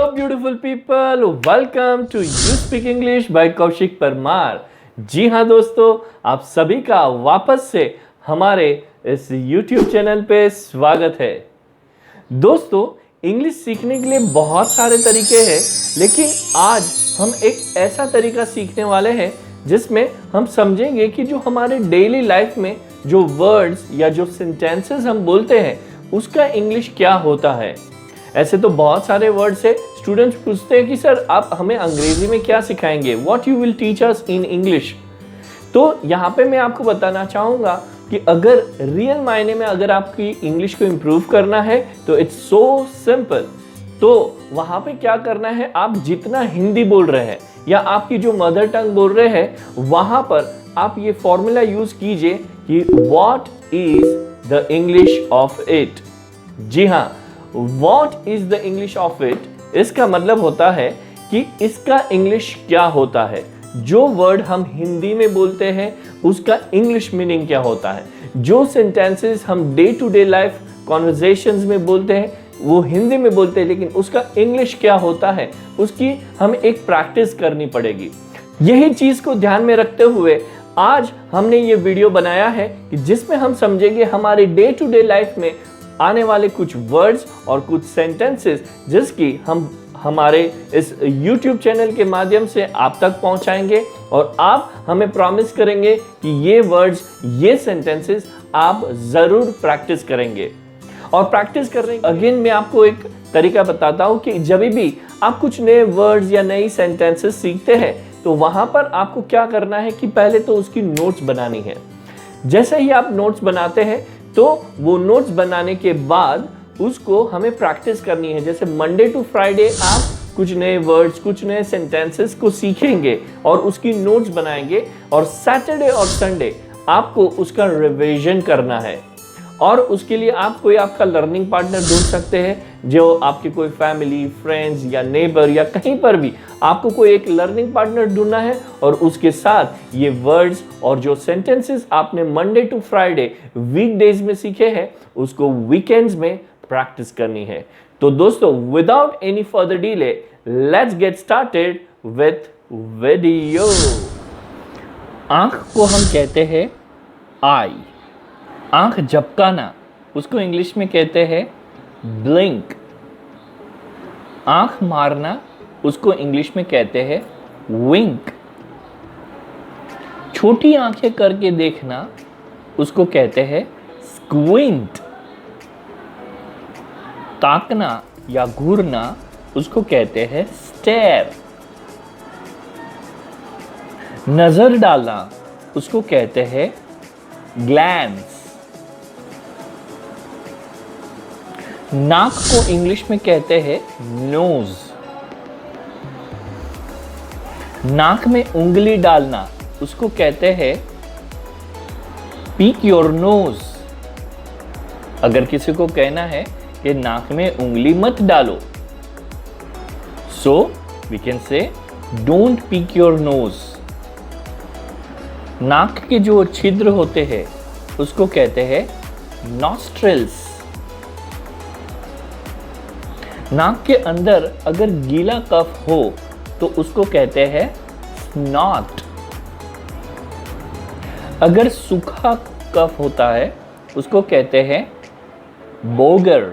Beautiful people, welcome to you speak English by Kaushik Parmar. जी हाँ दोस्तों, आप सभी का वापस से हमारे इस YouTube चैनल पे स्वागत है। दोस्तों, इंग्लिश सीखने के लिए बहुत सारे तरीके हैं, लेकिन आज हम एक ऐसा तरीका सीखने वाले हैं जिसमें हम समझेंगे कि जो हमारे डेली लाइफ में जो वर्ड्स या जो सेंटेंसेस हम बोलते हैं उसका इंग्लिश क्या होता है। ऐसे तो बहुत सारे वर्ड्स है। स्टूडेंट्स पूछते हैं कि सर आप हमें अंग्रेजी में क्या सिखाएंगे, what you will teach us in English. तो यहाँ पे मैं आपको बताना चाहूँगा कि अगर रियल मायने में अगर आपकी इंग्लिश को इम्प्रूव करना है तो इट्स सो सिंपल। तो वहाँ पे क्या करना है, आप जितना हिंदी बोल रहे हैं या आपकी जो मदर टंग बोल रहे हैं वहाँ पर आप ये फॉर्मूला यूज कीजिए कि what is the English of it. जी हाँ, what is the English of it, इसका मतलब होता है कि इसका इंग्लिश क्या होता है। जो वर्ड हम हिंदी में बोलते हैं उसका इंग्लिश मीनिंग क्या होता है। जो सेंटेंसेस हम day to day life conversations में बोलते हैं वो हिंदी में बोलते हैं, लेकिन उसका इंग्लिश क्या होता है उसकी हमें एक प्रैक्टिस करनी पड़ेगी। यही चीज को ध्यान में रखते हुए आज हमने ये वीडियो बनाया है कि जिसमें हम समझेंगे हमारे डे टू डे लाइफ में आने वाले कुछ वर्ड्स और कुछ सेंटेंसेस जिसकी हम हमारे इस YouTube चैनल के माध्यम से आप तक पहुंचाएंगे, और आप हमें प्रॉमिस करेंगे कि ये वर्ड्स, ये सेंटेंसेस आप जरूर प्रैक्टिस करेंगे। और प्रैक्टिस करने अगेन मैं आपको एक तरीका बताता हूं कि जब भी आप कुछ नए वर्ड्स या नई सेंटेंसेस सीखते हैं तो वहां पर आपको क्या करना है कि पहले तो उसकी नोट्स बनानी है। जैसे ही आप नोट्स बनाते हैं तो वो नोट्स बनाने के बाद उसको हमें प्रैक्टिस करनी है। जैसे मंडे टू फ्राइडे आप कुछ नए वर्ड्स, कुछ नए सेंटेंसेस को सीखेंगे और उसकी नोट्स बनाएंगे, और सैटरडे और संडे आपको उसका रिवीजन करना है। और उसके लिए आप कोई आपका लर्निंग पार्टनर ढूंढ सकते हैं, जो आपके कोई फैमिली, फ्रेंड्स या नेबर या कहीं पर भी आपको कोई एक लर्निंग पार्टनर ढूंढना है, और उसके साथ ये वर्ड्स और जो सेंटेंसेस आपने मंडे टू फ्राइडे वीकडेज में सीखे हैं उसको वीकेंड्स में प्रैक्टिस करनी है। तो दोस्तों, without any further delay let's get started with video. आंख को हम कहते हैं आई। आंख झपकाना उसको इंग्लिश में कहते हैं ब्लिंक। आंख मारना उसको इंग्लिश में कहते हैं विंक। छोटी आंखें करके देखना उसको कहते हैं स्क्विंट। ताकना या घूरना उसको कहते हैं स्टेयर। नजर डालना उसको कहते हैं ग्लैंस। नाक को इंग्लिश में कहते हैं नोज। नाक में उंगली डालना उसको कहते हैं पीक योर नोज। अगर किसी को कहना है कि नाक में उंगली मत डालो, so we can say don't pick your nose. नाक के जो छिद्र होते हैं उसको कहते हैं नॉस्ट्रिल्स। नाक के अंदर अगर गीला कफ हो तो उसको कहते हैं स्नॉट। अगर सूखा कफ होता है उसको कहते हैं बोगर।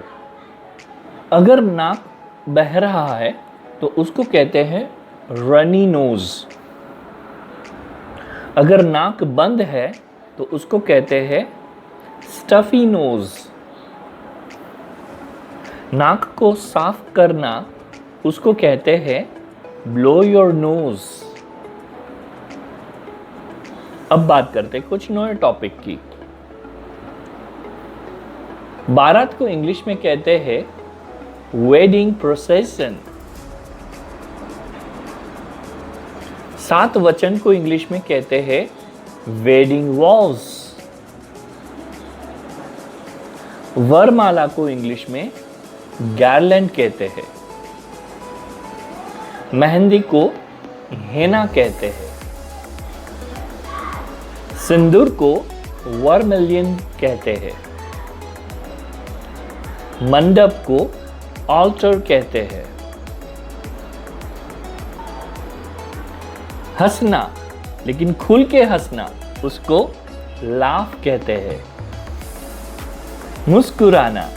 अगर नाक बह रहा है तो उसको कहते हैं रनी नोज। अगर नाक बंद है तो उसको कहते हैं स्टफी नोज। नाक को साफ करना उसको कहते हैं ब्लो योर नोज। अब बात करते हैं कुछ नए टॉपिक की। बारात को इंग्लिश में कहते हैं वेडिंग प्रोसेशन। सात वचन को इंग्लिश में कहते हैं वेडिंग वॉल्स। वरमाला को इंग्लिश में गार्लैंड कहते हैं। मेहंदी को हेना कहते हैं। सिंदूर को वर्मिलियन कहते हैं। मंडप को ऑल्टर कहते हैं। हंसना, लेकिन खुल के हंसना, उसको लाफ कहते हैं। मुस्कुराना,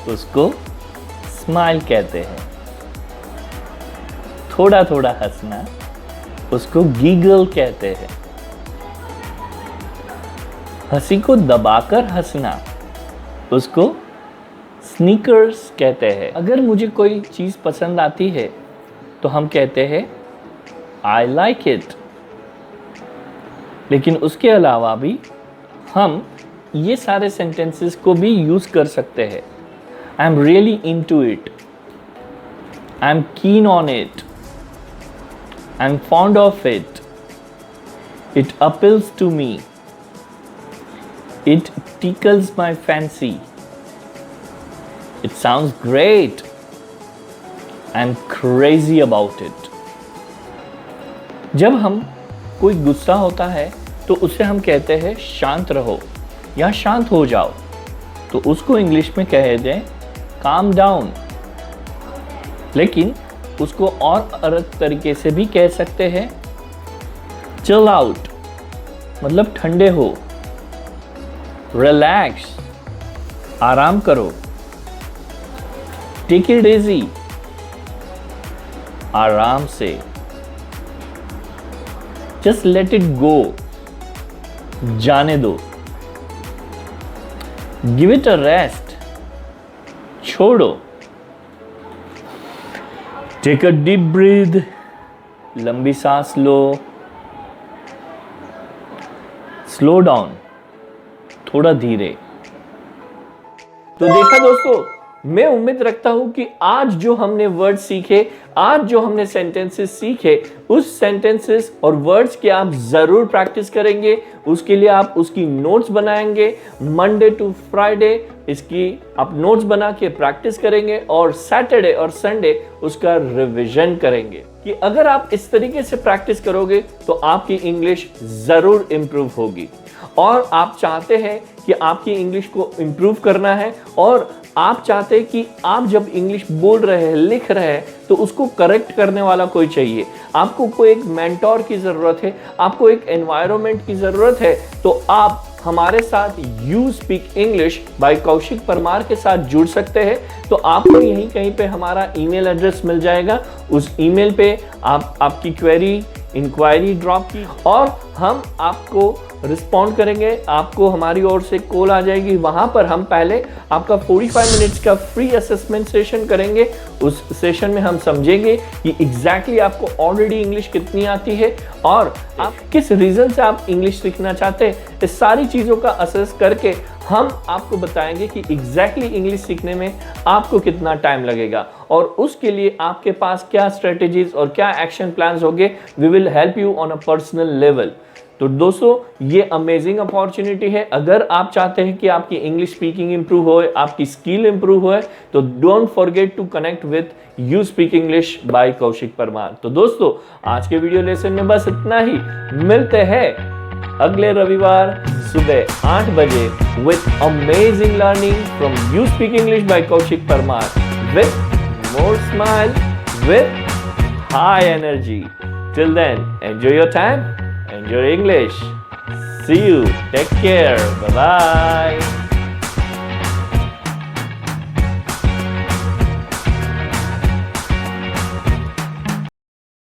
उसको स्माइल कहते हैं। थोड़ा थोड़ा हंसना, उसको गीगल कहते हैं। हंसी को दबाकर हंसना, उसको स्नीकर्स कहते हैं। अगर मुझे कोई चीज़ पसंद आती है तो हम कहते हैं आई लाइक इट। लेकिन उसके अलावा भी हम ये सारे सेंटेंसेस को भी यूज़ कर सकते हैं। I am really into it, I am keen on it, I am fond of it, it appeals to me, it tickles my fancy, it sounds great, I am crazy about it. जब हम कोई गुस्सा होता है तो उसे हम कहते हैं शांत रहो या शांत हो जाओ, तो उसको इंग्लिश में कह दें काम डाउन। लेकिन उसको और अलग तरीके से भी कह सकते हैं चिल आउट, मतलब ठंडे हो। रिलैक्स, आराम करो। टेक इट इजी, आराम से। जस्ट लेट इट गो, जाने दो। गिव इट अ रेस्ट, छोड़ो। टेक अ डीप ब्रीथ, लंबी सांस लो। स्लो डाउन, थोड़ा धीरे। तो देखा दोस्तों, मैं उम्मीद रखता हूं कि आज जो हमने वर्ड सीखे, आज जो हमने सेंटेंसेस सीखे, उस सेंटेंसेस और वर्ड्स की आप जरूर प्रैक्टिस करेंगे। उसके लिए आप उसकी नोट्स बनाएंगे। मंडे टू फ्राइडे इसकी आप नोट्स बना के प्रैक्टिस करेंगे और सैटरडे और संडे उसका रिवीजन करेंगे। कि अगर आप इस तरीके से प्रैक्टिस करोगे तो आपकी इंग्लिश जरूर इंप्रूव होगी। और आप चाहते हैं कि आपकी इंग्लिश को इंप्रूव करना है, और आप चाहते हैं कि आप जब इंग्लिश बोल रहे हैं, लिख रहे हैं, तो उसको करेक्ट करने वाला कोई चाहिए। आपको कोई एक मेंटोर की ज़रूरत है, आपको एक एनवायरनमेंट की ज़रूरत है। तो आप हमारे साथ you speak English by Kaushik Parmar के साथ जुड़ सकते हैं। तो आपको यहीं कहीं पे हमारा ईमेल एड्रेस मिल जाएगा। उस ईमेल पे आप आपकी क्वेरी, इंक्वायरी ड्रॉप की और हम आपको रिस्पॉन्ड करेंगे। आपको हमारी ओर से कॉल आ जाएगी। वहां पर हम पहले आपका 45 मिनट्स का फ्री असेसमेंट सेशन करेंगे। उस सेशन में हम समझेंगे कि एग्जैक्टली आपको ऑलरेडी इंग्लिश कितनी आती है और आप किस रीजन से आप इंग्लिश सीखना चाहते हैं। इस सारी चीज़ों का असेस करके हम आपको बताएंगे कि एग्जैक्टली इंग्लिश सीखने में आपको कितना टाइम लगेगा और उसके लिए आपके पास क्या स्ट्रेटेजीज और क्या एक्शन प्लान्स होंगे। We will help you on a personal level. तो दोस्तों, ये अमेजिंग अपॉर्चुनिटी है। अगर आप चाहते हैं कि आपकी इंग्लिश स्पीकिंग इंप्रूव होए, आपकी स्किल इंप्रूव होए, तो don't forget to connect with you speak English by Kaushik Parmar. तो दोस्तों, आज के वीडियो लेसन में बस इतना ही। मिलते हैं अगले रविवार सुबह 8 बजे with amazing learning from you speak English by Kaushik Parmar with more smile, with high energy. Till then, enjoy your time, enjoy English. See you. Take care. Bye-bye.